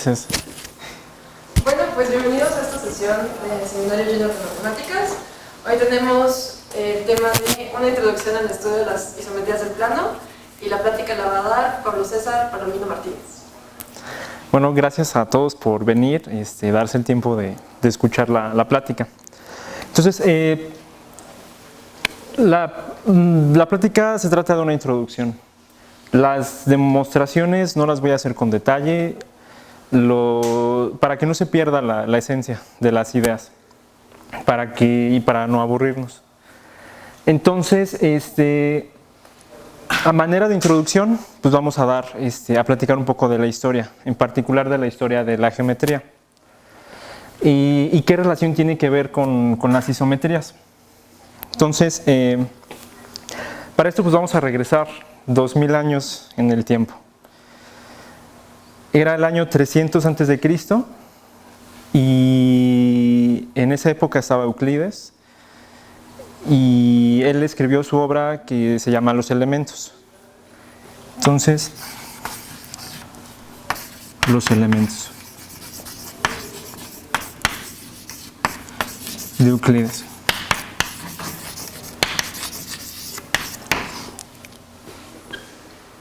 Gracias. Bueno, pues bienvenidos a esta sesión de Seminario Junior de Matemáticas. Hoy tenemos el tema de una introducción al estudio de las isometrías del plano y la plática la va a dar Pablo César Palomino Martínez. Bueno, gracias a todos por venir, darse el tiempo de escuchar la plática. Entonces, la plática se trata de una introducción. Las demostraciones no las voy a hacer con detalle, para que no se pierda la esencia de las ideas y para no aburrirnos. Entonces, a manera de introducción, pues vamos a platicar un poco de la historia, en particular de la historia de la geometría. ¿Y qué relación tiene que ver con las isometrías? Entonces, para esto pues vamos a regresar 2000 años en el tiempo. Era el año 300 a.C. y en esa época estaba Euclides y él escribió su obra que se llama Los Elementos. Entonces, los elementos de Euclides.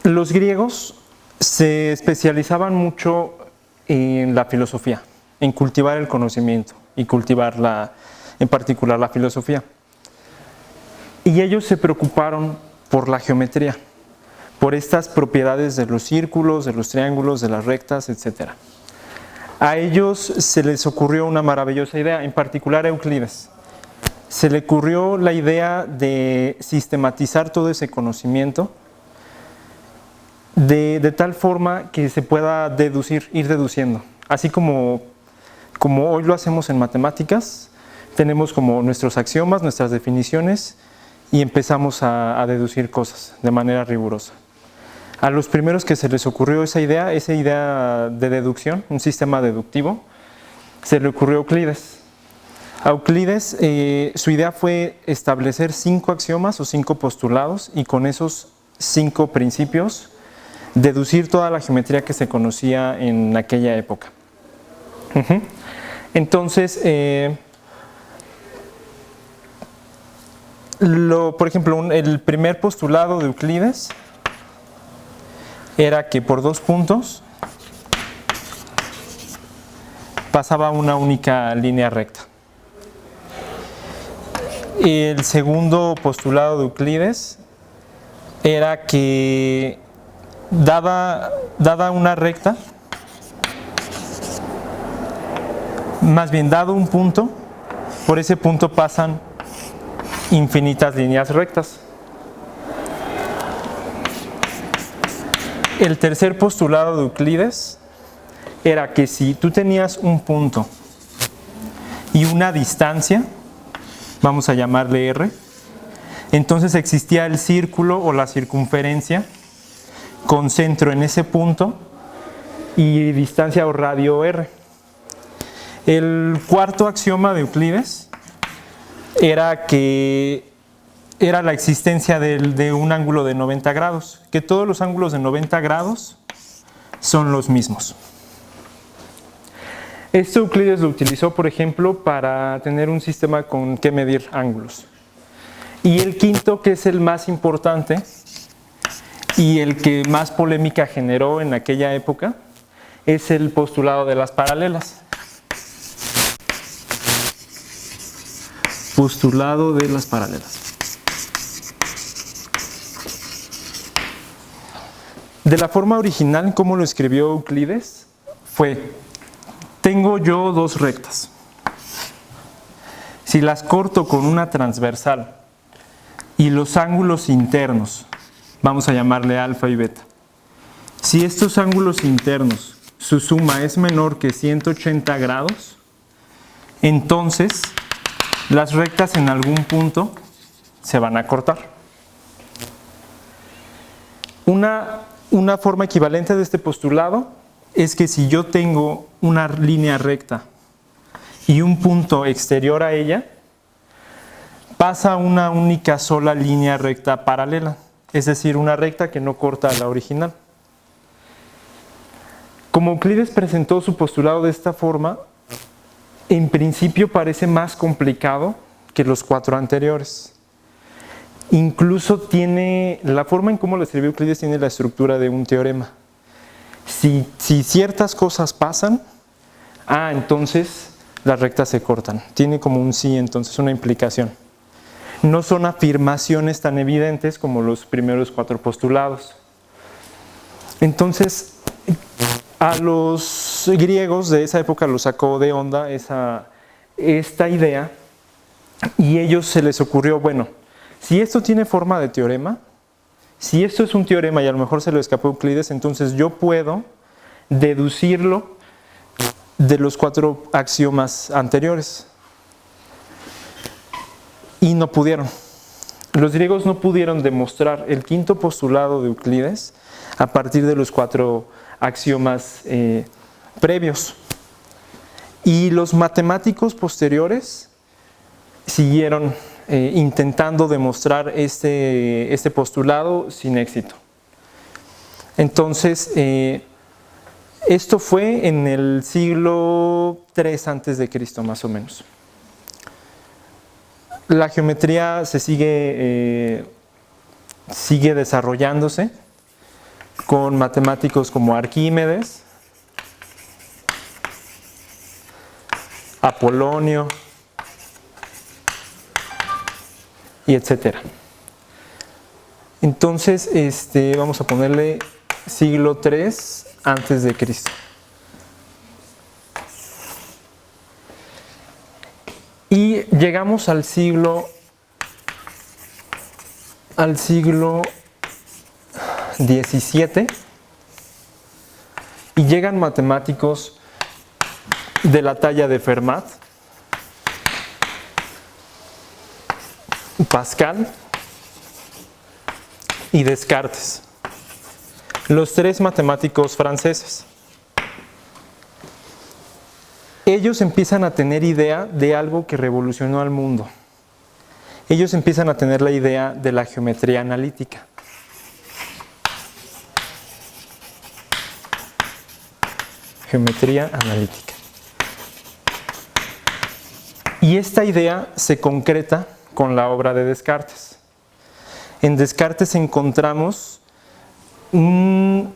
Los griegos se especializaban mucho en la filosofía, en cultivar el conocimiento y cultivar en particular la filosofía. Y ellos se preocuparon por la geometría, por estas propiedades de los círculos, de los triángulos, de las rectas, etc. A ellos se les ocurrió una maravillosa idea, en particular a Euclides. Se le ocurrió la idea de sistematizar todo ese conocimiento de tal forma que se pueda ir deduciendo. Así como hoy lo hacemos en matemáticas, tenemos como nuestros axiomas, nuestras definiciones y empezamos a deducir cosas de manera rigurosa. A los primeros que se les ocurrió esa idea de deducción, un sistema deductivo, se le ocurrió a Euclides. A Euclides su idea fue establecer 5 axiomas o 5 postulados y con esos 5 principios deducir toda la geometría que se conocía en aquella época. Entonces, por ejemplo, el primer postulado de Euclides era que por 2 puntos pasaba una única línea recta. El segundo postulado de Euclides era que dada una recta, más bien dado un punto, por ese punto pasan infinitas líneas rectas. El tercer postulado de Euclides era que si tú tenías un punto y una distancia, vamos a llamarle R, entonces existía el círculo o la circunferencia con centro en ese punto y distancia o radio R. El cuarto axioma de Euclides era la existencia de un ángulo de 90 grados, que todos los ángulos de 90 grados son los mismos. Esto Euclides lo utilizó, por ejemplo, para tener un sistema con que medir ángulos. Y el quinto, que es el más importante y el que más polémica generó en aquella época, es el postulado de las paralelas. Postulado de las paralelas. De la forma original, como lo escribió Euclides, fue: tengo yo 2 rectas. Si las corto con una transversal y los ángulos internos, vamos a llamarle alfa y beta. Si estos ángulos internos, su suma es menor que 180 grados, entonces las rectas en algún punto se van a cortar. Una forma equivalente de este postulado es que si yo tengo una línea recta y un punto exterior a ella, pasa una única sola línea recta paralela, es decir, una recta que no corta a la original. Como Euclides presentó su postulado de esta forma, en principio parece más complicado que los 4 anteriores. Incluso tiene, la forma en cómo lo escribió Euclides tiene la estructura de un teorema. Si ciertas cosas pasan, entonces las rectas se cortan. Tiene como un sí, entonces una implicación. No son afirmaciones tan evidentes como los primeros 4 postulados. Entonces, a los griegos de esa época los sacó de onda esta idea, y a ellos se les ocurrió, bueno, si esto tiene forma de teorema, si esto es un teorema y a lo mejor se lo escapó Euclides, entonces yo puedo deducirlo de los 4 axiomas anteriores. Y no pudieron. Los griegos no pudieron demostrar el 5.º postulado de Euclides a partir de los 4 axiomas previos. Y los matemáticos posteriores siguieron intentando demostrar este postulado sin éxito. Entonces, esto fue en el siglo III a.C., más o menos. La geometría se sigue desarrollándose con matemáticos como Arquímedes, Apolonio, y etcétera. Entonces, vamos a ponerle siglo III antes de Cristo. Y llegamos al siglo XVII, y llegan matemáticos de la talla de Fermat, Pascal y Descartes, los 3 matemáticos franceses. Ellos empiezan a tener idea de algo que revolucionó al mundo. Ellos empiezan a tener la idea de la geometría analítica. Geometría analítica. Y esta idea se concreta con la obra de Descartes. En Descartes encontramos un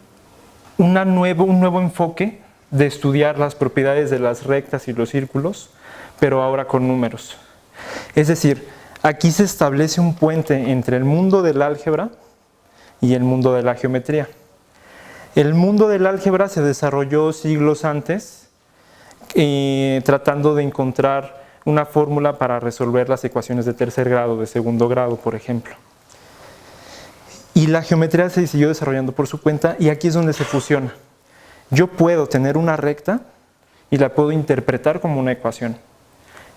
nuevo enfoque de estudiar las propiedades de las rectas y los círculos, pero ahora con números. Es decir, aquí se establece un puente entre el mundo del álgebra y el mundo de la geometría. El mundo del álgebra se desarrolló siglos antes, tratando de encontrar una fórmula para resolver las ecuaciones de tercer grado, de segundo grado, por ejemplo. Y la geometría se siguió desarrollando por su cuenta, y aquí es donde se fusiona. Yo puedo tener una recta y la puedo interpretar como una ecuación.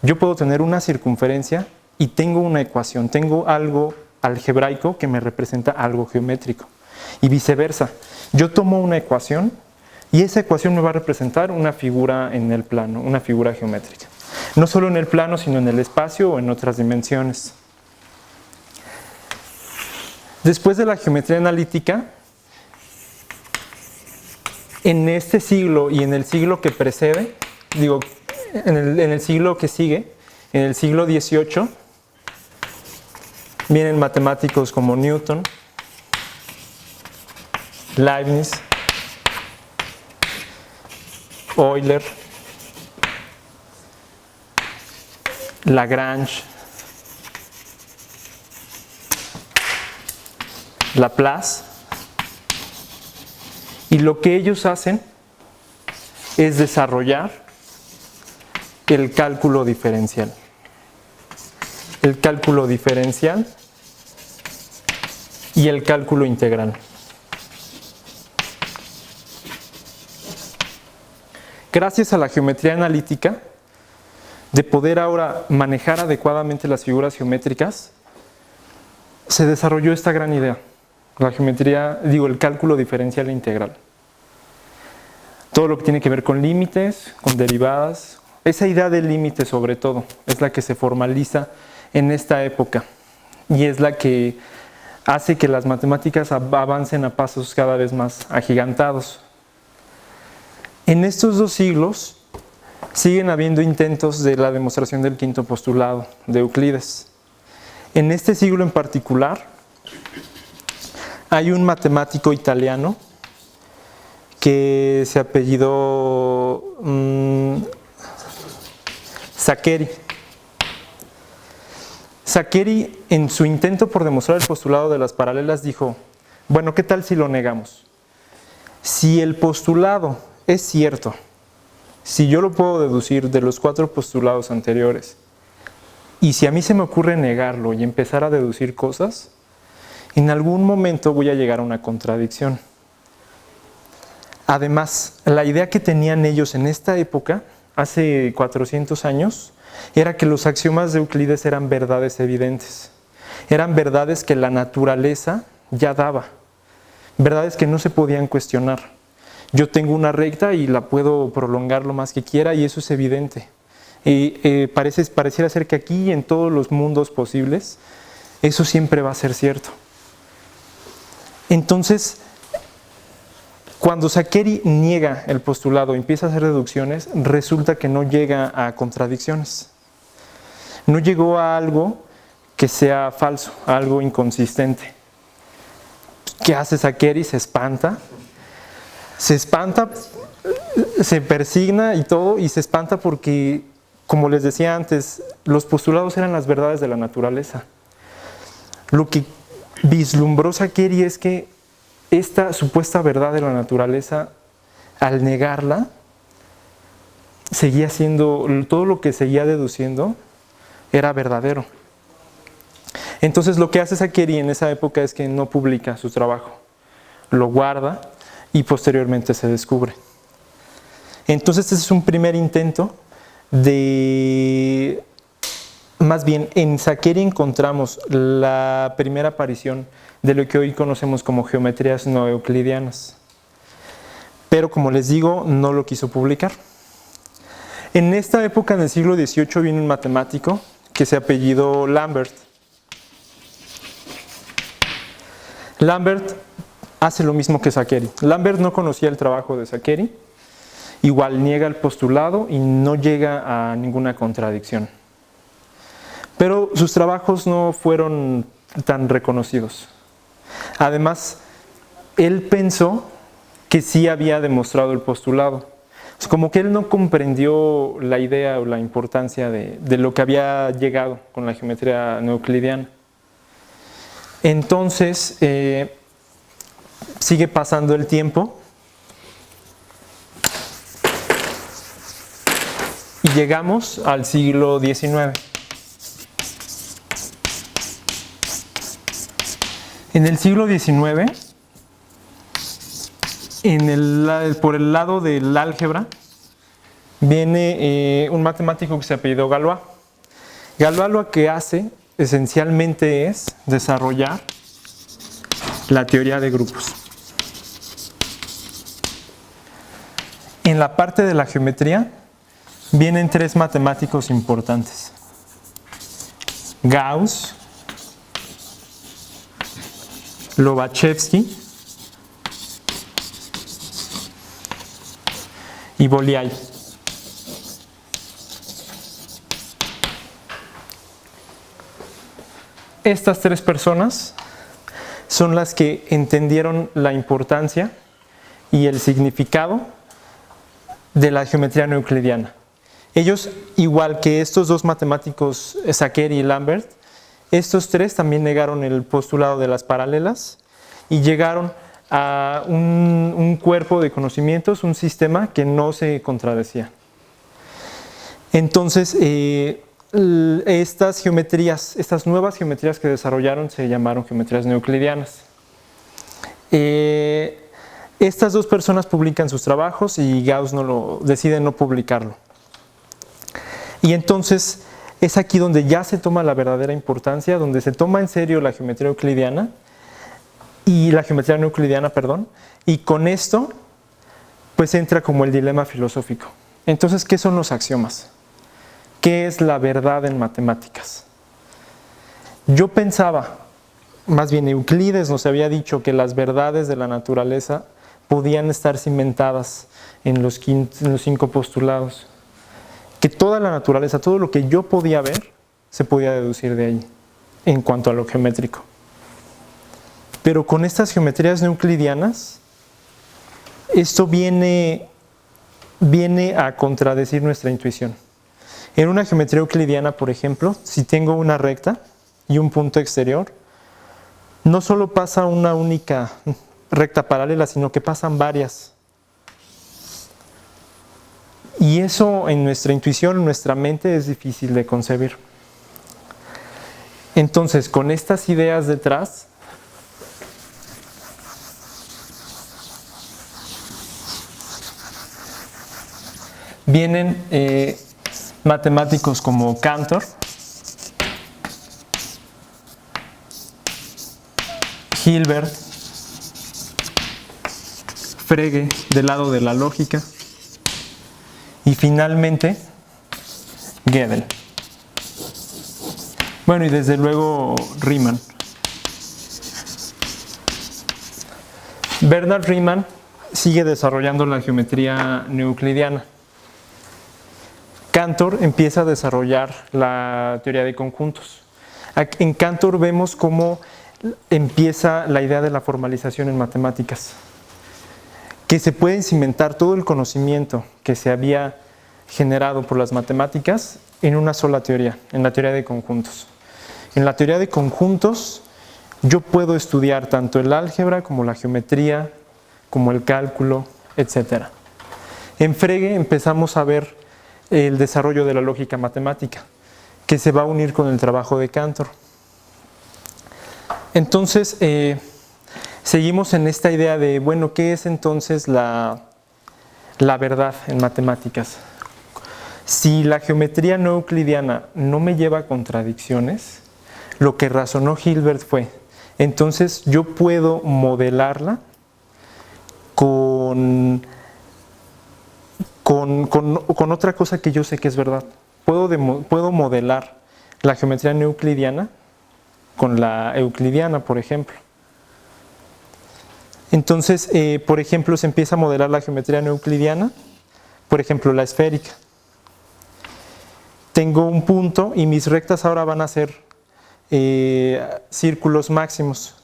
Yo puedo tener una circunferencia y tengo una ecuación, tengo algo algebraico que me representa algo geométrico. Y viceversa, yo tomo una ecuación y esa ecuación me va a representar una figura en el plano, una figura geométrica. No solo en el plano, sino en el espacio o en otras dimensiones. Después de la geometría analítica, en este siglo y en el siglo que precede, en el siglo que sigue, en el siglo XVIII, vienen matemáticos como Newton, Leibniz, Euler, Lagrange, Laplace, y lo que ellos hacen es desarrollar el cálculo diferencial. El cálculo diferencial y el cálculo integral. Gracias a la geometría analítica, de poder ahora manejar adecuadamente las figuras geométricas, se desarrolló esta gran idea. La geometría, el cálculo diferencial e integral. Todo lo que tiene que ver con límites, con derivadas. Esa idea del límite, sobre todo, es la que se formaliza en esta época y es la que hace que las matemáticas avancen a pasos cada vez más agigantados. En estos 2 siglos siguen habiendo intentos de la demostración del quinto postulado de Euclides. En este siglo en particular hay un matemático italiano que se apellidó Saccheri. Saccheri, en su intento por demostrar el postulado de las paralelas, dijo: bueno, ¿qué tal si lo negamos? Si el postulado es cierto, si yo lo puedo deducir de los 4 postulados anteriores, y si a mí se me ocurre negarlo y empezar a deducir cosas, en algún momento voy a llegar a una contradicción. Además, la idea que tenían ellos en esta época, hace 400 años, era que los axiomas de Euclides eran verdades evidentes. Eran verdades que la naturaleza ya daba. Verdades que no se podían cuestionar. Yo tengo una recta y la puedo prolongar lo más que quiera y eso es evidente. Pareciera ser que aquí y en todos los mundos posibles, eso siempre va a ser cierto. Entonces, cuando Saccheri niega el postulado y empieza a hacer deducciones, resulta que no llega a contradicciones. No llegó a algo que sea falso, a algo inconsistente. ¿Qué hace Saccheri? Se espanta, se persigna y todo, y se espanta porque, como les decía antes, los postulados eran las verdades de la naturaleza. Lo que vislumbró Saccheri es que esta supuesta verdad de la naturaleza, al negarla, seguía siendo, todo lo que seguía deduciendo era verdadero. Entonces lo que hace Saccheri en esa época es que no publica su trabajo, lo guarda y posteriormente se descubre. Entonces este es un primer intento de... Más bien, en Saccheri encontramos la primera aparición de lo que hoy conocemos como geometrías no euclidianas. Pero como les digo, no lo quiso publicar. En esta época, en el siglo XVIII, viene un matemático que se apellidó Lambert. Lambert hace lo mismo que Saccheri. Lambert no conocía el trabajo de Saccheri, igual niega el postulado y no llega a ninguna contradicción. Pero sus trabajos no fueron tan reconocidos. Además, él pensó que sí había demostrado el postulado. Es como que él no comprendió la idea o la importancia de lo que había llegado con la geometría no euclidiana. Entonces, sigue pasando el tiempo y llegamos al siglo XIX. En el siglo XIX, por el lado del álgebra, viene un matemático que se apellidó Galois. Galois lo que hace esencialmente es desarrollar la teoría de grupos. En la parte de la geometría vienen 3 matemáticos importantes: Gauss, Lobachevsky y Bolyai. Estas 3 personas son las que entendieron la importancia y el significado de la geometría no euclidiana. Ellos, igual que estos 2 matemáticos, Saccheri y Lambert, estos 3 también negaron el postulado de las paralelas y llegaron a un cuerpo de conocimientos, un sistema que no se contradecía. Entonces, estas geometrías, estas nuevas geometrías que desarrollaron se llamaron geometrías no euclidianas. Estas 2 personas publican sus trabajos y Gauss decide no publicarlo. Y entonces es aquí donde ya se toma la verdadera importancia, donde se toma en serio la geometría euclidiana y la geometría no euclidiana, y con esto pues entra como el dilema filosófico. Entonces, ¿qué son los axiomas? ¿Qué es la verdad en matemáticas? Yo pensaba, más bien Euclides nos había dicho que las verdades de la naturaleza podían estar cimentadas en los 5 postulados. Que toda la naturaleza, todo lo que yo podía ver, se podía deducir de ahí, en cuanto a lo geométrico. Pero con estas geometrías no euclidianas, esto viene a contradecir nuestra intuición. En una geometría euclidiana, por ejemplo, si tengo una recta y un punto exterior, no solo pasa una única recta paralela, sino que pasan varias. Y eso en nuestra intuición, en nuestra mente, es difícil de concebir. Entonces, con estas ideas detrás, vienen matemáticos como Cantor, Hilbert, Frege del lado de la lógica y finalmente Gödel. Bueno, y desde luego Riemann. Bernhard Riemann sigue desarrollando la geometría neoeuclidiana. Cantor empieza a desarrollar la teoría de conjuntos. En Cantor vemos cómo empieza la idea de la formalización en matemáticas, que se puede cimentar todo el conocimiento que se había generado por las matemáticas en una sola teoría, en la teoría de conjuntos. En la teoría de conjuntos yo puedo estudiar tanto el álgebra como la geometría, como el cálculo, etc. En Frege empezamos a ver el desarrollo de la lógica matemática, que se va a unir con el trabajo de Cantor. Entonces, seguimos en esta idea de, bueno, ¿qué es entonces la verdad en matemáticas? Si la geometría no euclidiana no me lleva a contradicciones, lo que razonó Hilbert fue, entonces yo puedo modelarla con otra cosa que yo sé que es verdad. Puedo modelar la geometría no euclidiana con la euclidiana, por ejemplo. Entonces, por ejemplo, se empieza a modelar la geometría no euclidiana, por ejemplo, la esférica. Tengo un punto y mis rectas ahora van a ser círculos máximos.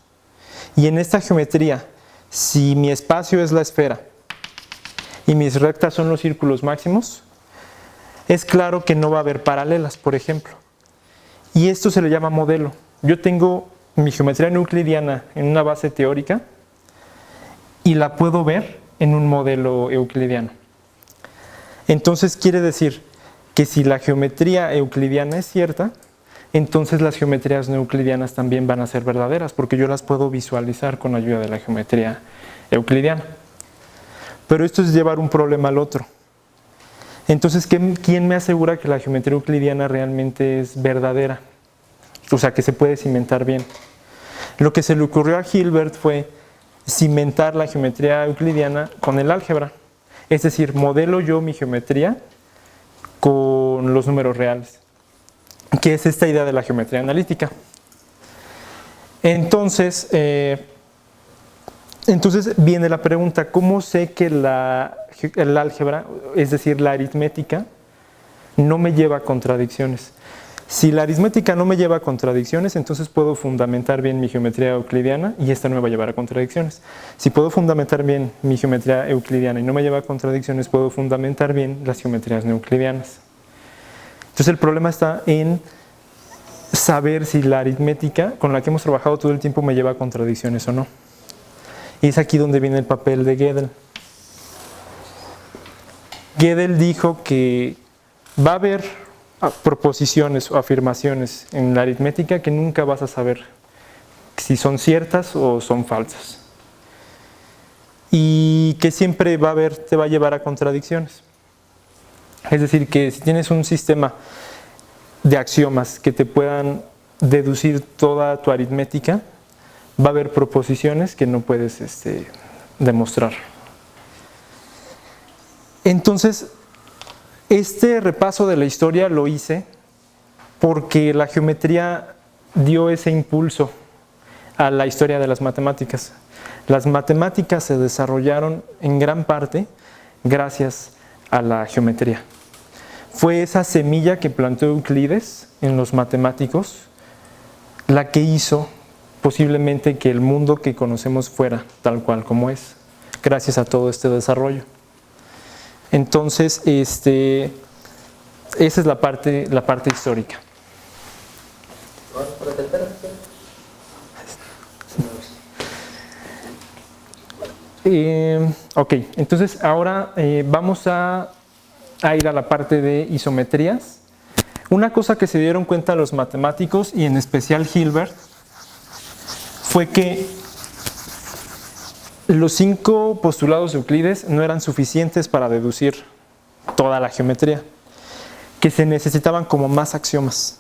Y en esta geometría, si mi espacio es la esfera y mis rectas son los círculos máximos, es claro que no va a haber paralelas, por ejemplo. Y esto se le llama modelo. Yo tengo mi geometría no euclidiana en una base teórica y la puedo ver en un modelo euclidiano. Entonces quiere decir que si la geometría euclidiana es cierta, entonces las geometrías no euclidianas también van a ser verdaderas, porque yo las puedo visualizar con ayuda de la geometría euclidiana. Pero esto es llevar un problema al otro. Entonces, ¿quién me asegura que la geometría euclidiana realmente es verdadera? O sea, que se puede cimentar bien. Lo que se le ocurrió a Hilbert fue cimentar la geometría euclidiana con el álgebra. Es decir, modelo yo mi geometría con los números reales, que es esta idea de la geometría analítica. Entonces viene la pregunta, ¿cómo sé que el álgebra, es decir, la aritmética, no me lleva a contradicciones? Si la aritmética no me lleva a contradicciones, entonces puedo fundamentar bien mi geometría euclidiana y esta no me va a llevar a contradicciones. Si puedo fundamentar bien mi geometría euclidiana y no me lleva a contradicciones, puedo fundamentar bien las geometrías no euclidianas. Entonces el problema está en saber si la aritmética con la que hemos trabajado todo el tiempo me lleva a contradicciones o no. Y es aquí donde viene el papel de Gödel. Gödel dijo que va a haber proposiciones o afirmaciones en la aritmética que nunca vas a saber si son ciertas o son falsas. Y que siempre te va a llevar a contradicciones. Es decir, que si tienes un sistema de axiomas que te puedan deducir toda tu aritmética, va a haber proposiciones que no puedes demostrar. Entonces, este repaso de la historia lo hice porque la geometría dio ese impulso a la historia de las matemáticas. Las matemáticas se desarrollaron en gran parte gracias a la geometría. Fue esa semilla que plantó Euclides en los matemáticos la que hizo posiblemente que el mundo que conocemos fuera tal cual como es, gracias a todo este desarrollo. Entonces, esa es la parte histórica. Ok, entonces ahora vamos a ir a la parte de isometrías. Una cosa que se dieron cuenta los matemáticos, y en especial Hilbert, fue que los 5 postulados de Euclides no eran suficientes para deducir toda la geometría, que se necesitaban como más axiomas.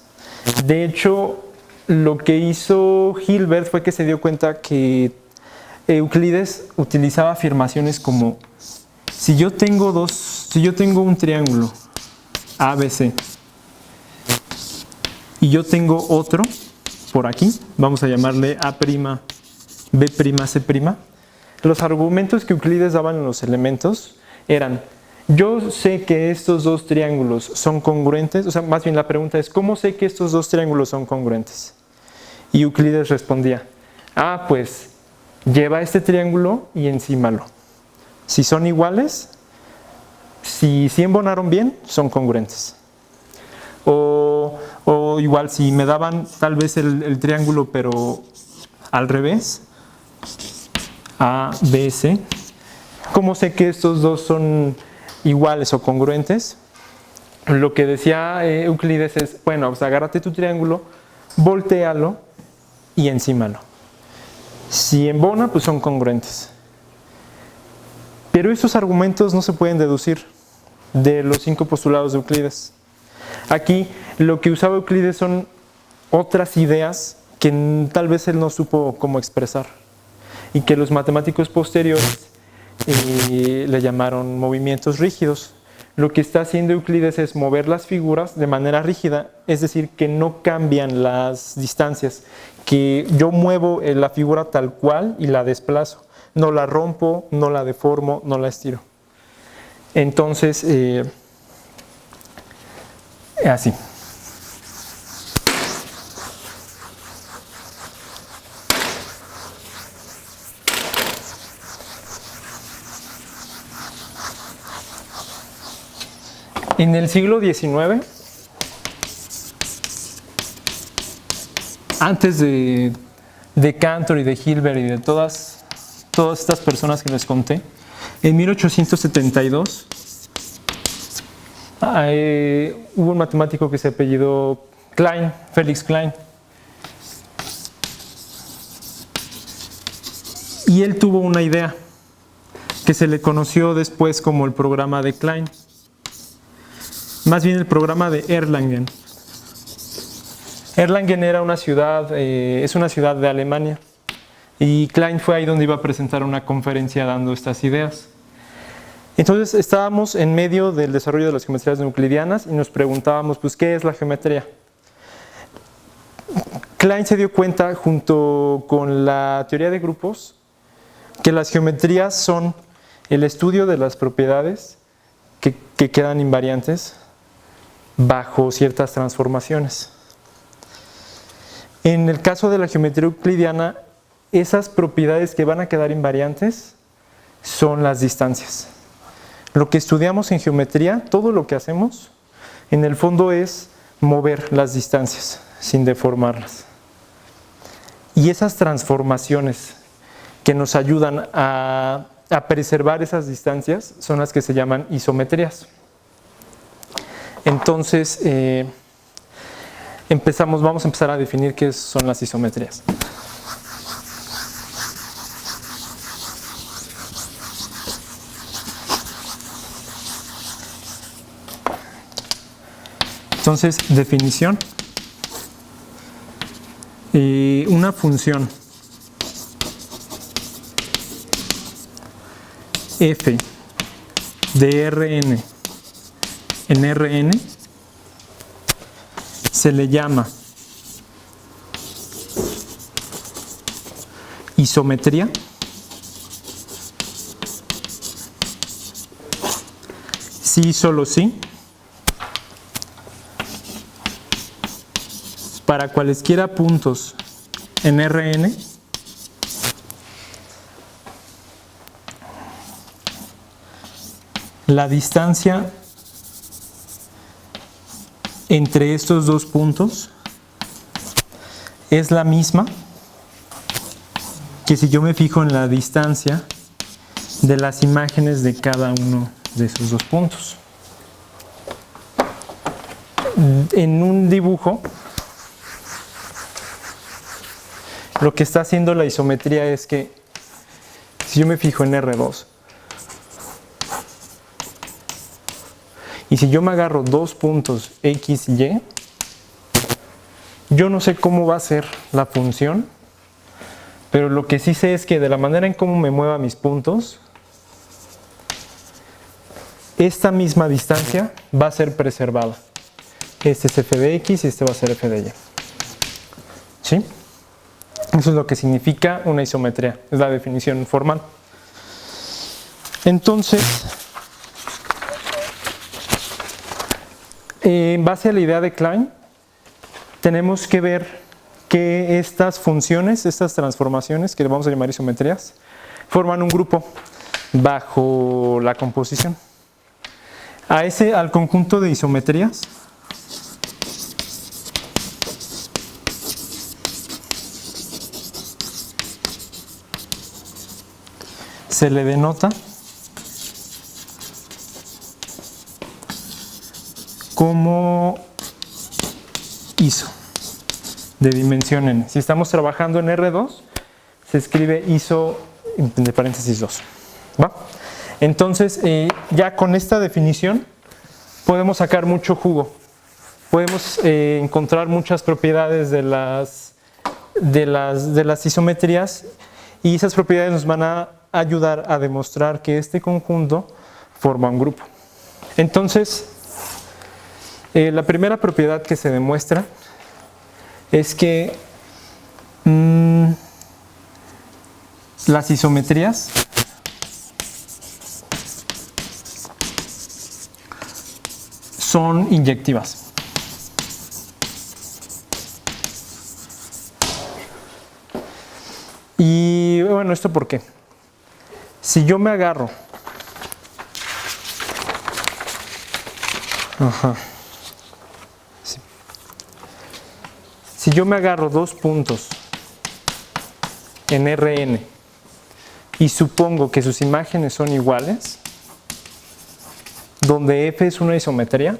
De hecho, lo que hizo Hilbert fue que se dio cuenta que Euclides utilizaba afirmaciones como: si yo tengo un triángulo ABC y yo tengo otro por aquí, vamos a llamarle A', B', C', los argumentos que Euclides daba en los elementos eran: yo sé que estos dos triángulos son congruentes, o sea, más bien la pregunta es: ¿cómo sé que estos dos triángulos son congruentes? Y Euclides respondía: pues lleva este triángulo y encímalo. Si son iguales, si embonaron bien, son congruentes. O igual, si me daban tal vez el triángulo pero al revés, A, B, C, ¿cómo sé que estos dos son iguales o congruentes? Lo que decía Euclides es: bueno, pues agárrate tu triángulo, voltéalo y encímalo. Si embona, pues son congruentes. Pero esos argumentos no se pueden deducir de los 5 postulados de Euclides. Aquí lo que usaba Euclides son otras ideas que tal vez él no supo cómo expresar, y que los matemáticos posteriores le llamaron movimientos rígidos. Lo que está haciendo Euclides es mover las figuras de manera rígida, es decir, que no cambian las distancias, que yo muevo la figura tal cual y la desplazo, no la rompo, no la deformo, no la estiro. Entonces, así. En el siglo XIX, antes de Cantor y de Hilbert y de todas estas personas que les conté, en 1872 hubo un matemático que se apellidó Klein, Felix Klein. Y él tuvo una idea que se le conoció después como el programa de Klein. Más bien el programa de Erlangen. Erlangen era una ciudad, es una ciudad de Alemania, y Klein fue ahí donde iba a presentar una conferencia dando estas ideas. Entonces estábamos en medio del desarrollo de las geometrías euclidianas y nos preguntábamos, pues, ¿qué es la geometría? Klein se dio cuenta, junto con la teoría de grupos, que las geometrías son el estudio de las propiedades que quedan invariantes bajo ciertas transformaciones. En el caso de la geometría euclidiana, esas propiedades que van a quedar invariantes son las distancias. Lo que estudiamos en geometría, todo lo que hacemos, en el fondo es mover las distancias sin deformarlas. Y esas transformaciones que nos ayudan a preservar esas distancias son las que se llaman isometrías. Entonces, vamos a empezar a definir qué son las isometrías. Entonces, definición. Una función f de Rn en Rn se le llama isometría sí, solo sí, para cualesquiera puntos en Rn, la distancia entre estos dos puntos es la misma que si yo me fijo en la distancia de las imágenes de cada uno de esos dos puntos. En un dibujo, lo que está haciendo la isometría es que si yo me fijo en R2 y si yo me agarro dos puntos X y Y, yo no sé cómo va a ser la función, pero lo que sí sé es que de la manera en cómo me mueva mis puntos, esta misma distancia va a ser preservada. Este es f de x y este va a ser f de y. ¿Sí? Eso es lo que significa una isometría, es la definición formal. Entonces, en base a la idea de Klein, tenemos que ver que estas funciones, estas transformaciones, que le vamos a llamar isometrías, forman un grupo bajo la composición. Al conjunto de isometrías se le denota como iso de dimensión n. Si estamos trabajando en R2, se escribe iso de paréntesis 2. ¿Va? Entonces, ya con esta definición podemos sacar mucho jugo. Podemos encontrar muchas propiedades de las isometrías y esas propiedades nos van a ayudar a demostrar que este conjunto forma un grupo. Entonces, la primera propiedad que se demuestra es que las isometrías son inyectivas. Y bueno, ¿esto por qué? Si yo me agarro si yo me agarro dos puntos en Rn y supongo que sus imágenes son iguales, donde F es una isometría,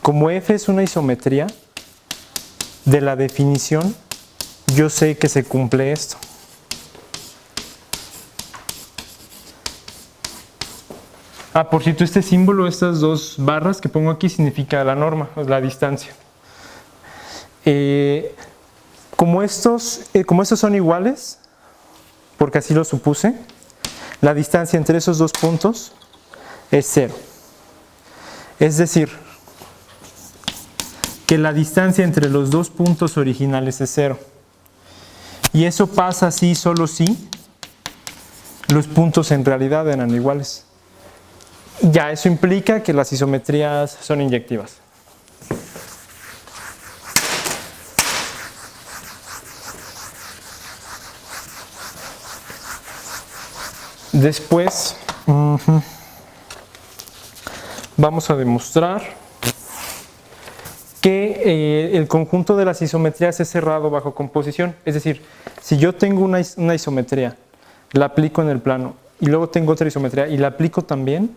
como F es una isometría, de la definición yo sé que se cumple esto. Por cierto, este símbolo, estas dos barras que pongo aquí, significa la norma, la distancia. Como estos son iguales, porque así lo supuse, la distancia entre esos dos puntos es 0. Es decir, que la distancia entre los dos puntos originales es 0. Y eso pasa así solo si los puntos en realidad eran iguales. Ya, eso implica que las isometrías son inyectivas. Después vamos a demostrar que el conjunto de las isometrías es cerrado bajo composición. Es decir, si yo tengo una isometría, la aplico en el plano y luego tengo otra isometría y la aplico también,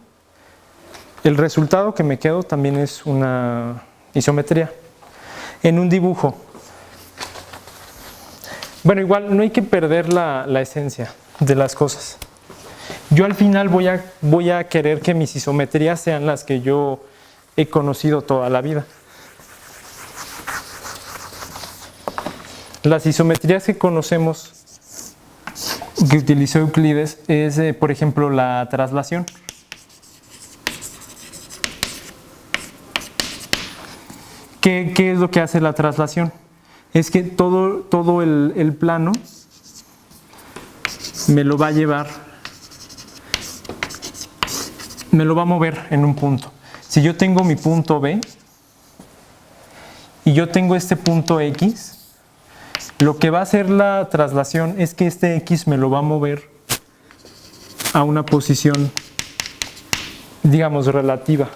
el resultado que me quedo también es una isometría. En un dibujo, bueno, igual no hay que perder la esencia de las cosas. Yo al final voy a querer que mis isometrías sean las que yo he conocido toda la vida. Las isometrías que conocemos, que utilizó Euclides, es por ejemplo la traslación. ¿Qué es lo que hace la traslación? Es que todo el plano me lo va a llevar, me lo va a mover en un punto. Si yo tengo mi punto B y yo tengo este punto X, lo que va a hacer la traslación es que este X me lo va a mover a una posición, digamos, relativa.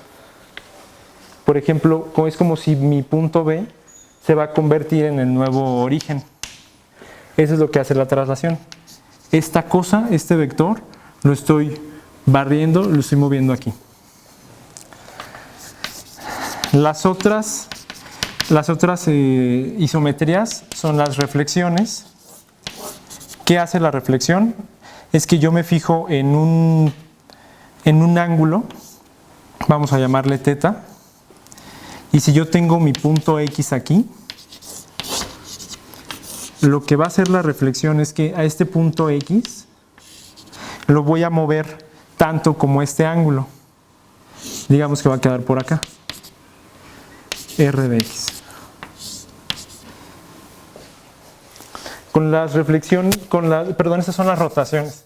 Por ejemplo, es como si mi punto B se va a convertir en el nuevo origen. Eso es lo que hace la traslación. Esta cosa, este vector, lo estoy barriendo, lo estoy moviendo aquí. Las otras isometrías son las reflexiones. ¿Qué hace la reflexión? Es que yo me fijo en un ángulo, vamos a llamarle θ, y si yo tengo mi punto X aquí, lo que va a hacer la reflexión es que a este punto X lo voy a mover tanto como este ángulo. Digamos que va a quedar por acá. R de X. Con las reflexiones, perdón, estas son las rotaciones.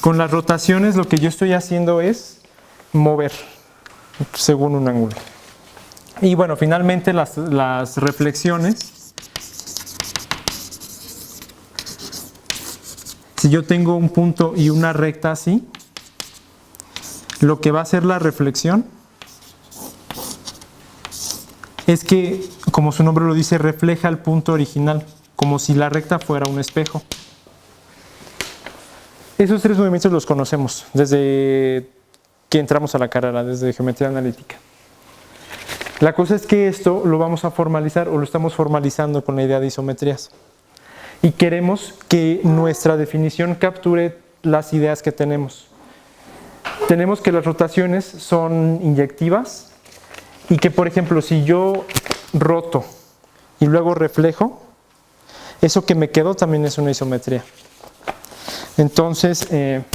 Con las rotaciones lo que yo estoy haciendo es mover según un ángulo. Y bueno, finalmente las reflexiones. Si yo tengo un punto y una recta así, lo que va a hacer la reflexión es que, como su nombre lo dice, refleja el punto original, como si la recta fuera un espejo. Esos tres movimientos los conocemos desde que entramos a la carrera, desde geometría analítica. La cosa es que esto lo vamos a formalizar o lo estamos formalizando con la idea de isometrías. Y queremos que nuestra definición capture las ideas que tenemos. Tenemos que las rotaciones son inyectivas y que, por ejemplo, si yo roto y luego reflejo, eso que me quedó también es una isometría. Entonces, en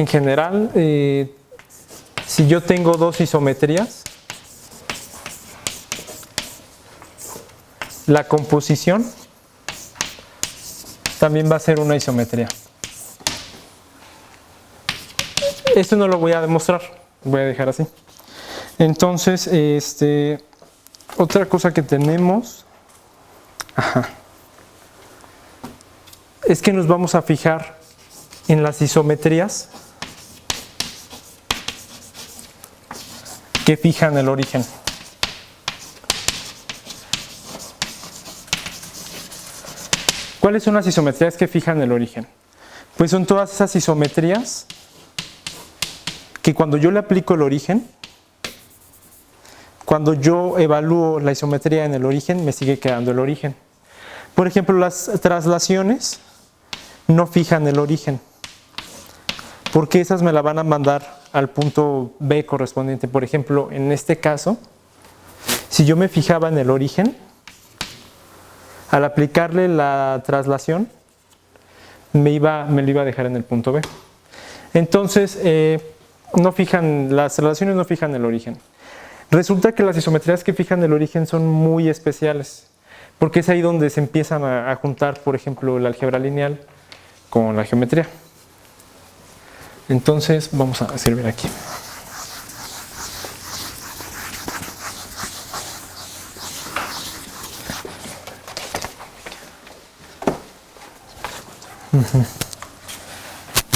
general, si yo tengo dos isometrías, la composición también va a ser una isometría. Esto no lo voy a demostrar, voy a dejar así. Entonces, otra cosa que tenemos es que nos vamos a fijar en las isometrías que fijan el origen. ¿Cuáles son las isometrías que fijan el origen? Pues son todas esas isometrías que cuando yo le aplico el origen, cuando yo evalúo la isometría en el origen, me sigue quedando el origen. Por ejemplo, las traslaciones no fijan el origen, porque esas me la van a mandar al punto B correspondiente. Por ejemplo, en este caso, si yo me fijaba en el origen, al aplicarle la traslación, me lo iba a dejar en el punto B. Entonces, las traslaciones no fijan el origen. Resulta que las isometrías que fijan el origen son muy especiales, porque es ahí donde se empiezan a juntar, por ejemplo, la álgebra lineal con la geometría. Entonces, vamos a escribir aquí.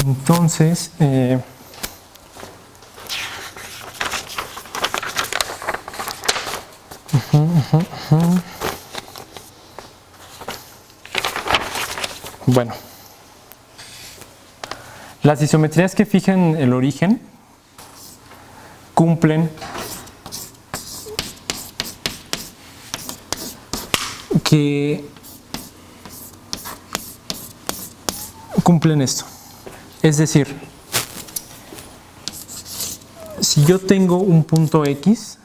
Entonces, bueno, las isometrías que fijan el origen cumplen esto. Es decir, si yo tengo un punto X,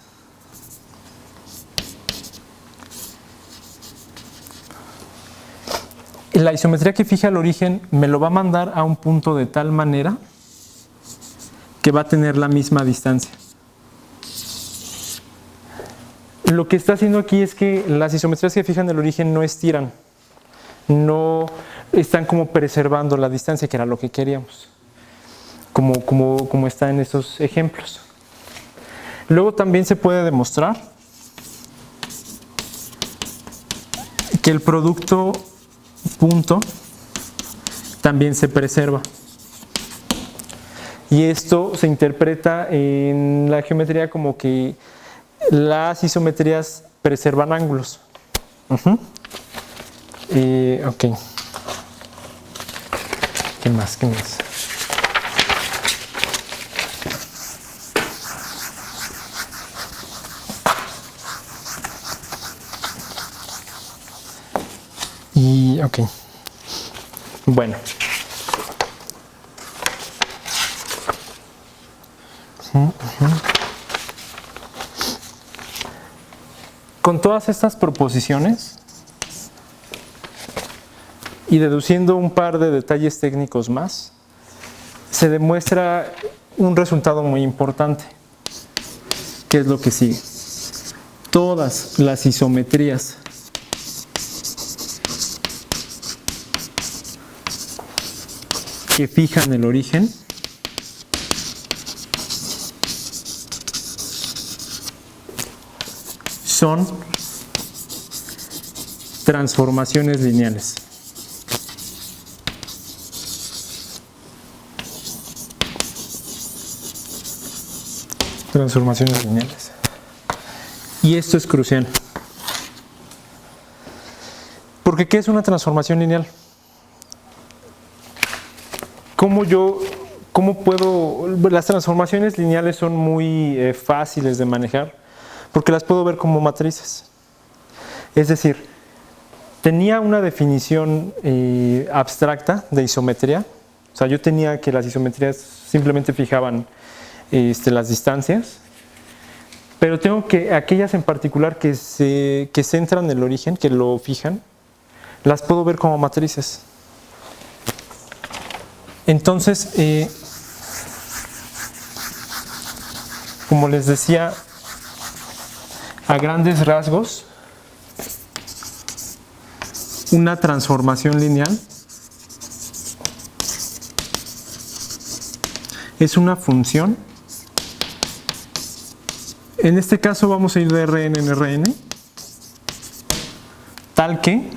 la isometría que fija el origen me lo va a mandar a un punto de tal manera que va a tener la misma distancia. Lo que está haciendo aquí es que las isometrías que fijan el origen no estiran, no están como preservando la distancia, que era lo que queríamos, como está en estos ejemplos. Luego también se puede demostrar que el producto punto también se preserva. Y esto se interpreta en la geometría como que las isometrías preservan ángulos. Ok. ¿Qué más? ¿Qué más? Y ok. Bueno. Con todas estas proposiciones y deduciendo un par de detalles técnicos más, se demuestra un resultado muy importante, que es lo que sigue. Todas las isometrías que fijan el origen son transformaciones lineales. Transformaciones lineales. Y esto es crucial. Porque ¿qué es una transformación lineal? ¿Cómo puedo? Las transformaciones lineales son muy fáciles de manejar porque las puedo ver como matrices. Es decir, tenía una definición abstracta de isometría. O sea, yo tenía que las isometrías simplemente fijaban las distancias, pero tengo que aquellas en particular que centran el origen, que lo fijan, las puedo ver como matrices. Entonces, como les decía, a grandes rasgos, una transformación lineal es una función. En este caso vamos a ir de Rn en Rn, tal que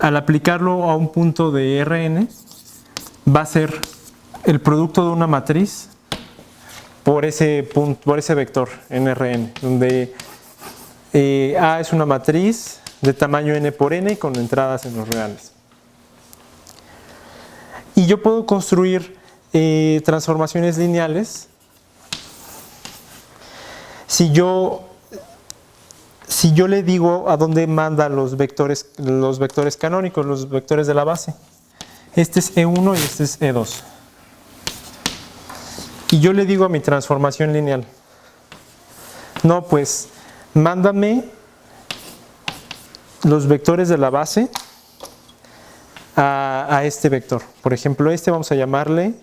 al aplicarlo a un punto de Rn va a ser el producto de una matriz por ese vector en Rn, donde A es una matriz de tamaño n por n con entradas en los reales. Y yo puedo construir transformaciones lineales si yo le digo a dónde manda los vectores canónicos, los vectores de la base. Este es E1 y este es E2. Y yo le digo a mi transformación lineal, no, pues mándame los vectores de la base a este vector. Por ejemplo, vamos a llamarle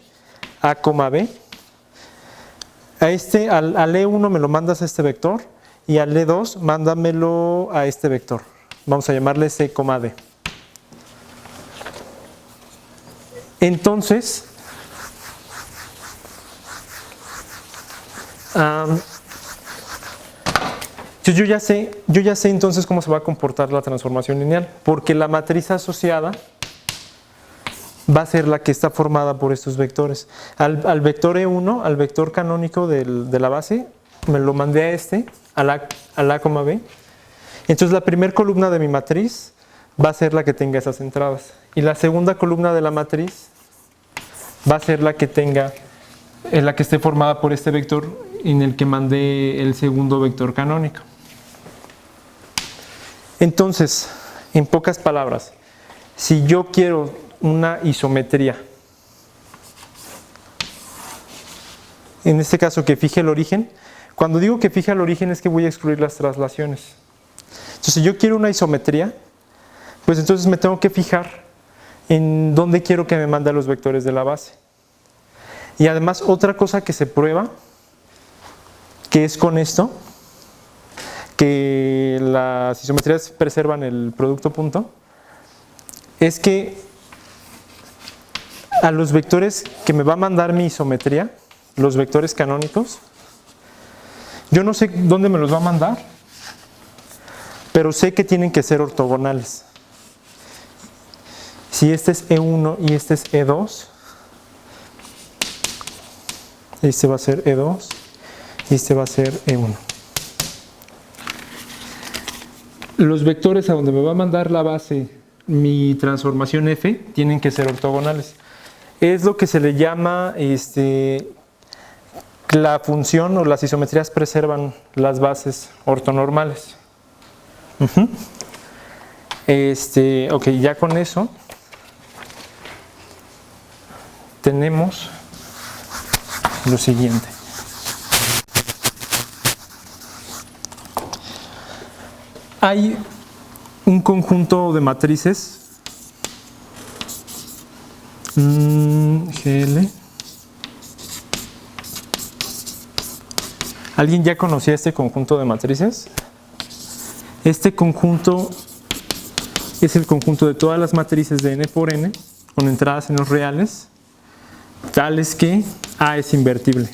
A, B. A al E1 me lo mandas a este vector y al E2 mándamelo a este vector. Vamos a llamarle C, D. Entonces, yo ya sé entonces cómo se va a comportar la transformación lineal, porque la matriz asociada va a ser la que está formada por estos vectores. Al vector E1, al vector canónico de la base, me lo mandé a A, B. Entonces la primera columna de mi matriz va a ser la que tenga esas entradas. Y la segunda columna de la matriz va a ser la que esté formada por este vector en el que mandé el segundo vector canónico. Entonces, en pocas palabras, si yo quiero una isometría, en este caso que fije el origen, cuando digo que fije el origen es que voy a excluir las traslaciones. Entonces, si yo quiero una isometría, pues entonces me tengo que fijar en dónde quiero que me mande los vectores de la base. Y además, otra cosa que se prueba que es con esto, que las isometrías preservan el producto punto, es que a los vectores que me va a mandar mi isometría, los vectores canónicos, yo no sé dónde me los va a mandar, pero sé que tienen que ser ortogonales. Si este es E1 y este es E2, este va a ser E2 y este va a ser E1. Los vectores a donde me va a mandar la base mi transformación F tienen que ser ortogonales. Es lo que se le llama la función o las isometrías preservan las bases ortonormales. Ok, ya con eso tenemos lo siguiente. Hay un conjunto de matrices GL. ¿Alguien ya conocía este conjunto de matrices? Este conjunto es el conjunto de todas las matrices de n por n con entradas en los reales, tales que A es invertible.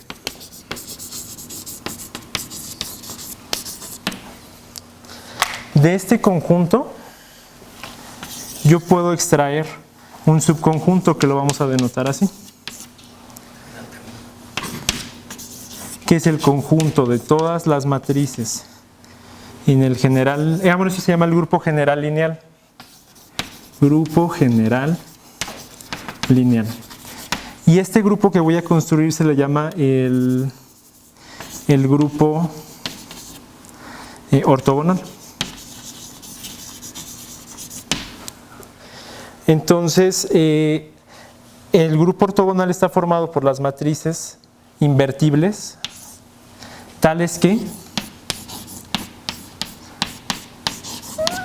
De este conjunto yo puedo extraer un subconjunto que lo vamos a denotar así, que es el conjunto de todas las matrices en el general, bueno, eso se llama el grupo general lineal. Grupo general lineal. Y este grupo que voy a construir se le llama el grupo ortogonal. Entonces, el grupo ortogonal está formado por las matrices invertibles, tales que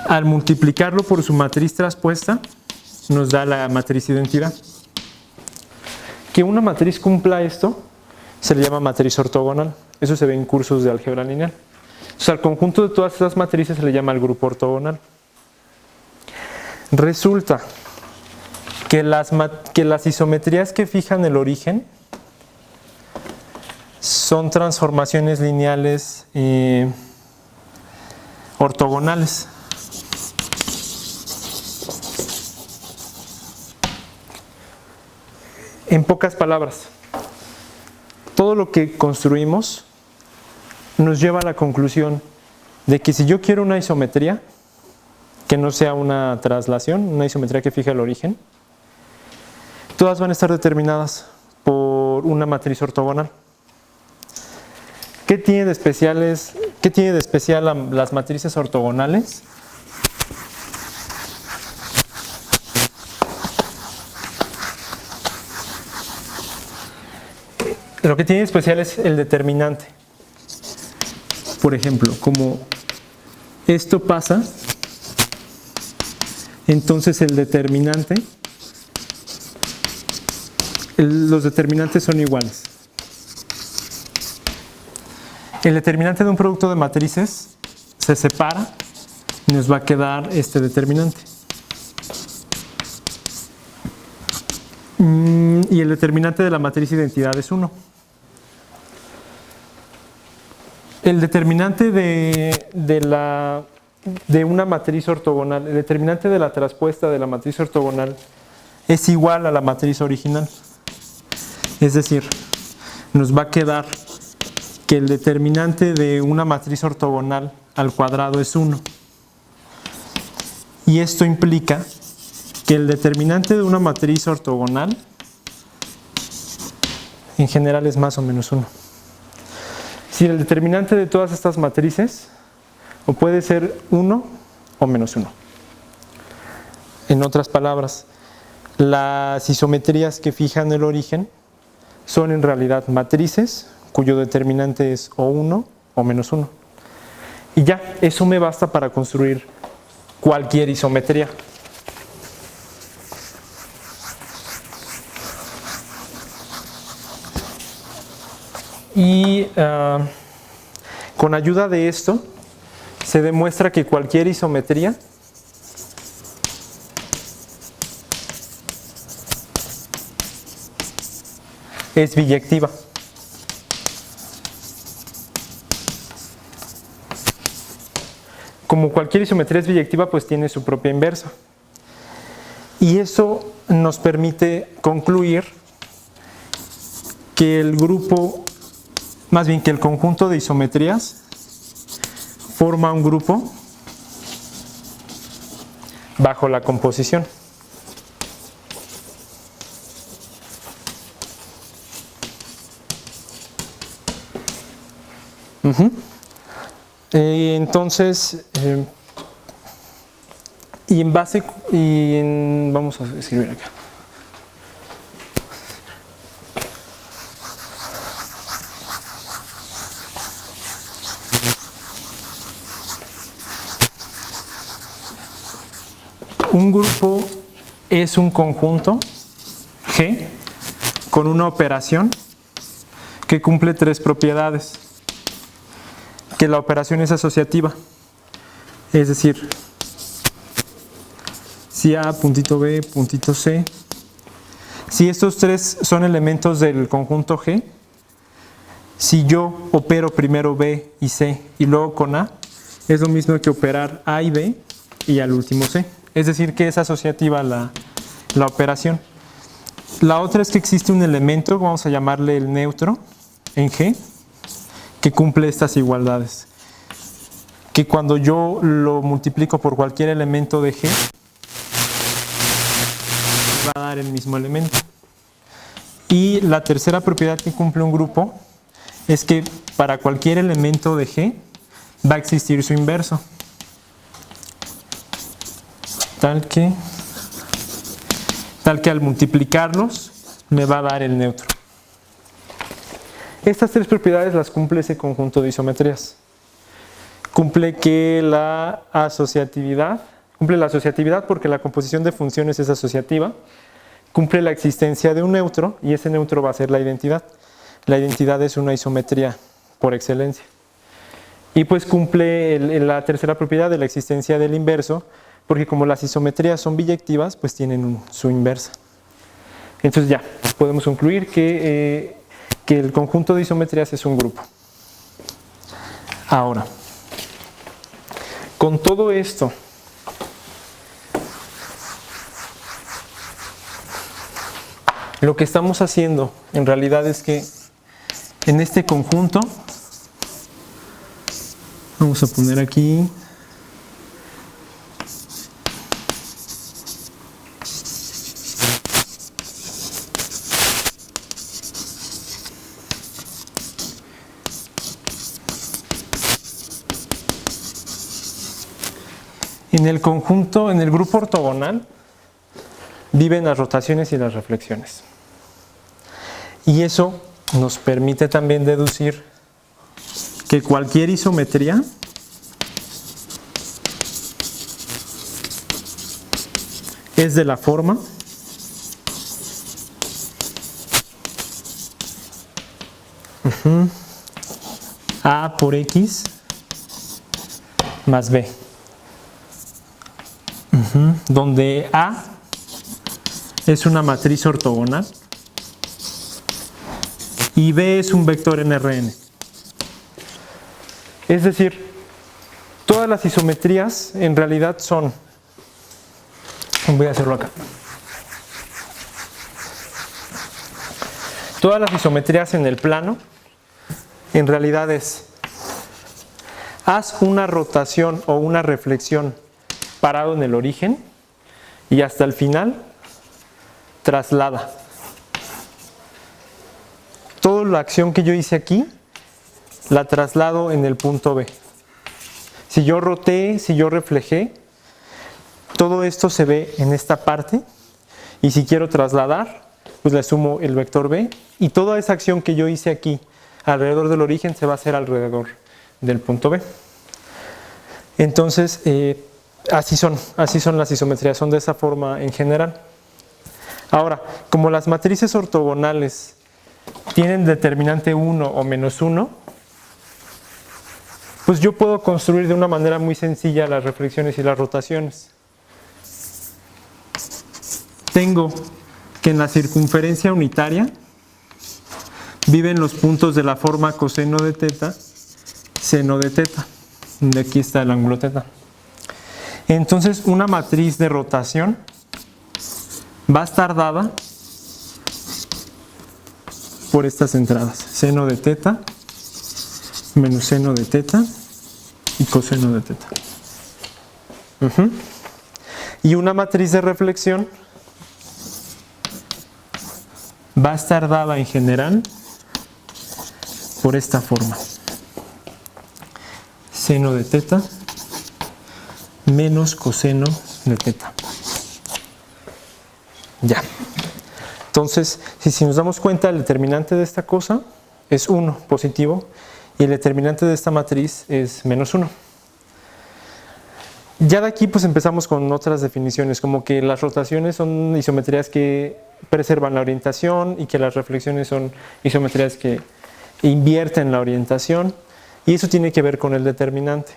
al multiplicarlo por su matriz traspuesta nos da la matriz identidad. Que una matriz cumpla esto se le llama matriz ortogonal. Eso se ve en cursos de álgebra lineal. O sea, al conjunto de todas estas matrices se le llama el grupo ortogonal. Resulta que las isometrías que fijan el origen son transformaciones lineales ortogonales. En pocas palabras, todo lo que construimos nos lleva a la conclusión de que si yo quiero una isometría que no sea una traslación, una isometría que fija el origen, todas van a estar determinadas por una matriz ortogonal. ¿Qué tiene de especial las matrices ortogonales? Lo que tiene de especial es el determinante. Por ejemplo, como esto pasa, entonces el determinante, los determinantes son iguales. El determinante de un producto de matrices se separa y nos va a quedar este determinante. Y el determinante de la matriz identidad es 1. El determinante de una matriz ortogonal, el determinante de la traspuesta de la matriz ortogonal es igual a la matriz original. Es decir, nos va a quedar que el determinante de una matriz ortogonal al cuadrado es 1. Y esto implica que el determinante de una matriz ortogonal en general es más o menos 1. Si el determinante de todas estas matrices o puede ser 1 o menos 1. En otras palabras, las isometrías que fijan el origen son en realidad matrices cuyo determinante es o 1 o menos 1. Y ya, eso me basta para construir cualquier isometría. Y Con ayuda de esto se demuestra que cualquier isometría es biyectiva. Como cualquier isometría es biyectiva, pues tiene su propia inversa. Y eso nos permite concluir que el grupo, más bien que el conjunto de isometrías forma un grupo bajo la composición. Entonces, y en base, vamos a escribir acá. Un grupo es un conjunto G con una operación que cumple tres propiedades. Que la operación es asociativa, es decir, si A, puntito B, puntito C, si estos tres son elementos del conjunto G, si yo opero primero B y C y luego con A, es lo mismo que operar A y B y al último C, es decir que es asociativa la operación. La otra es que existe un elemento, vamos a llamarle el neutro en G, que cumple estas igualdades, que cuando yo lo multiplico por cualquier elemento de G va a dar el mismo elemento. Y la tercera propiedad que cumple un grupo es que para cualquier elemento de G va a existir su inverso, tal que al multiplicarlos me va a dar el neutro. Estas tres propiedades las cumple ese conjunto de isometrías. Cumple la asociatividad porque la composición de funciones es asociativa. Cumple la existencia de un neutro y ese neutro va a ser la identidad. La identidad es una isometría por excelencia. Y pues cumple la tercera propiedad de la existencia del inverso, porque como las isometrías son biyectivas, pues tienen su inversa. Entonces ya, podemos concluir que el conjunto de isometrías es un grupo. Ahora, con todo esto, lo que estamos haciendo en realidad es que en este conjunto, vamos a poner aquí, en el conjunto, en el grupo ortogonal, viven las rotaciones y las reflexiones. Y eso nos permite también deducir que cualquier isometría es de la forma A por X más B. Donde A es una matriz ortogonal y B es un vector en Rn. Es decir, todas las isometrías en realidad son, voy a hacerlo acá, todas las isometrías en el plano en realidad es haz una rotación o una reflexión parado en el origen y hasta el final traslada. Toda la acción que yo hice aquí la traslado en el punto B. Si yo roté, si yo reflejé, todo esto se ve en esta parte y si quiero trasladar, pues le sumo el vector B y toda esa acción que yo hice aquí alrededor del origen se va a hacer alrededor del punto B. Entonces, así son las isometrías, son de esa forma en general. Ahora, como las matrices ortogonales tienen determinante 1 o menos 1, pues yo puedo construir de una manera muy sencilla las reflexiones y las rotaciones. Tengo que en la circunferencia unitaria viven los puntos de la forma coseno de teta, seno de teta. De aquí está el ángulo teta. Entonces, una matriz de rotación va a estar dada por estas entradas. Seno de teta, menos seno de teta y coseno de teta. Y una matriz de reflexión va a estar dada en general por esta forma. Seno de teta menos coseno de teta. Ya. Entonces, si nos damos cuenta, el determinante de esta cosa es 1, positivo, y el determinante de esta matriz es menos 1. Ya de aquí pues empezamos con otras definiciones, como que las rotaciones son isometrías que preservan la orientación y que las reflexiones son isometrías que invierten la orientación, y eso tiene que ver con el determinante.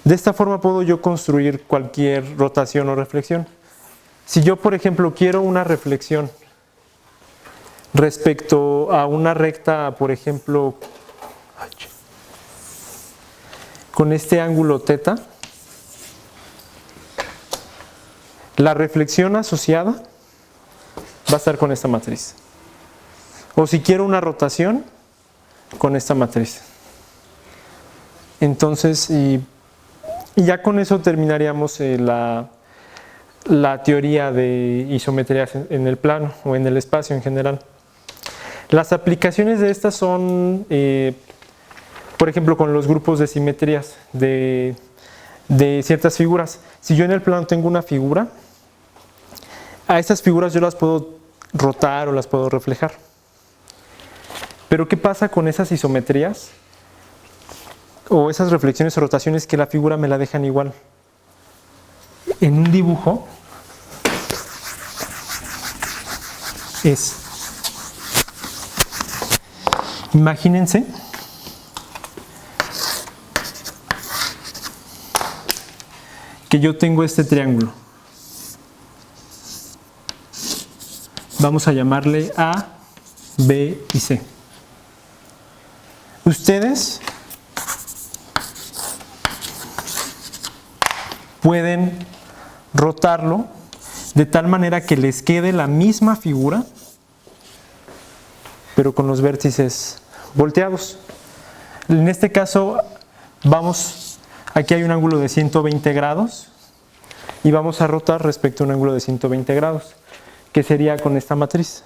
De esta forma puedo yo construir cualquier rotación o reflexión. Si yo, por ejemplo, quiero una reflexión respecto a una recta, por ejemplo, con este ángulo teta, la reflexión asociada va a estar con esta matriz. O si quiero una rotación, con esta matriz. Entonces, y ya con eso terminaríamos la teoría de isometrías en el plano o en el espacio en general. Las aplicaciones de estas son, por ejemplo, con los grupos de simetrías de ciertas figuras. Si yo en el plano tengo una figura, a estas figuras yo las puedo rotar o las puedo reflejar. Pero ¿qué pasa con esas isometrías o esas reflexiones o rotaciones que la figura me la dejan igual? En un dibujo imagínense que yo tengo este triángulo. Vamos a llamarle A, B y C. Ustedes pueden rotarlo de tal manera que les quede la misma figura, pero con los vértices volteados. En este caso, aquí hay un ángulo de 120 grados y vamos a rotar respecto a un ángulo de 120 grados, que sería con esta matriz.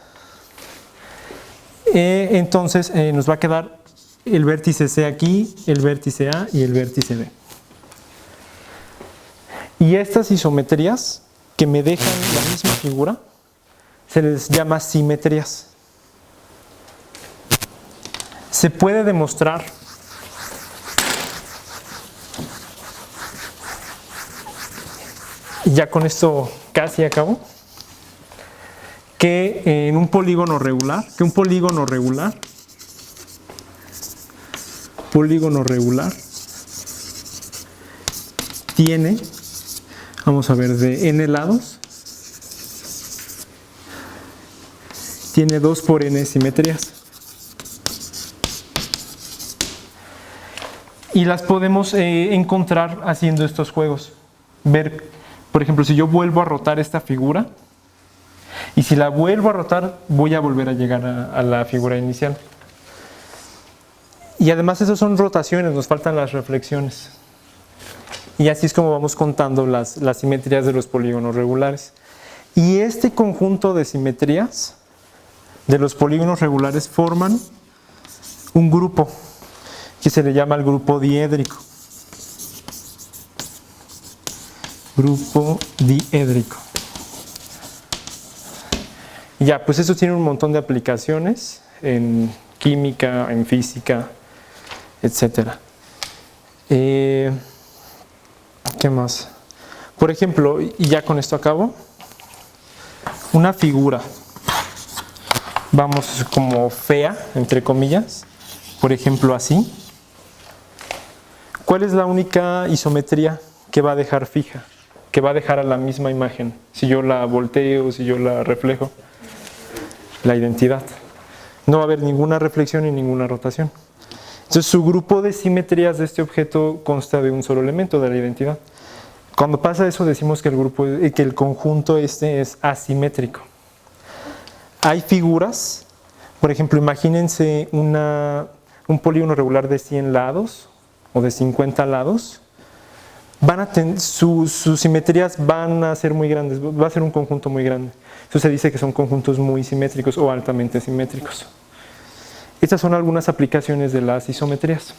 Entonces nos va a quedar el vértice C aquí, el vértice A y el vértice B. Y estas isometrías que me dejan la misma figura se les llama simetrías. Se puede demostrar y ya con esto casi acabo, que en un polígono regular, tiene, vamos a ver, de n lados, tiene 2 por n simetrías. Y las podemos encontrar haciendo estos juegos. Ver, por ejemplo, si yo vuelvo a rotar esta figura, y si la vuelvo a rotar, voy a volver a llegar a la figura inicial. Y además esas son rotaciones, nos faltan las reflexiones. Y así es como vamos contando las simetrías de los polígonos regulares. Y este conjunto de simetrías de los polígonos regulares forman un grupo que se le llama el grupo diédrico. Grupo diédrico. Ya, pues eso tiene un montón de aplicaciones en química, en física, etc. ¿Qué más? Por ejemplo, y ya con esto acabo, una figura, vamos, como fea, entre comillas, por ejemplo así, ¿Cuál es la única isometría que va a dejar fija? Que va a dejar a la misma imagen. Si yo la volteo, si yo la reflejo. La identidad. No va a haber ninguna reflexión y ninguna rotación. Entonces su grupo de simetrías de este objeto consta de un solo elemento, de la identidad. Cuando pasa eso decimos que el conjunto este es asimétrico. Hay figuras, por ejemplo, imagínense un polígono regular de 100 lados o de 50 lados. Sus simetrías van a ser muy grandes, va a ser un conjunto muy grande. Eso se dice que son conjuntos muy simétricos o altamente simétricos. Estas son algunas aplicaciones de las isometrías.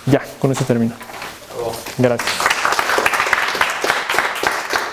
Ya, con eso termino. Gracias.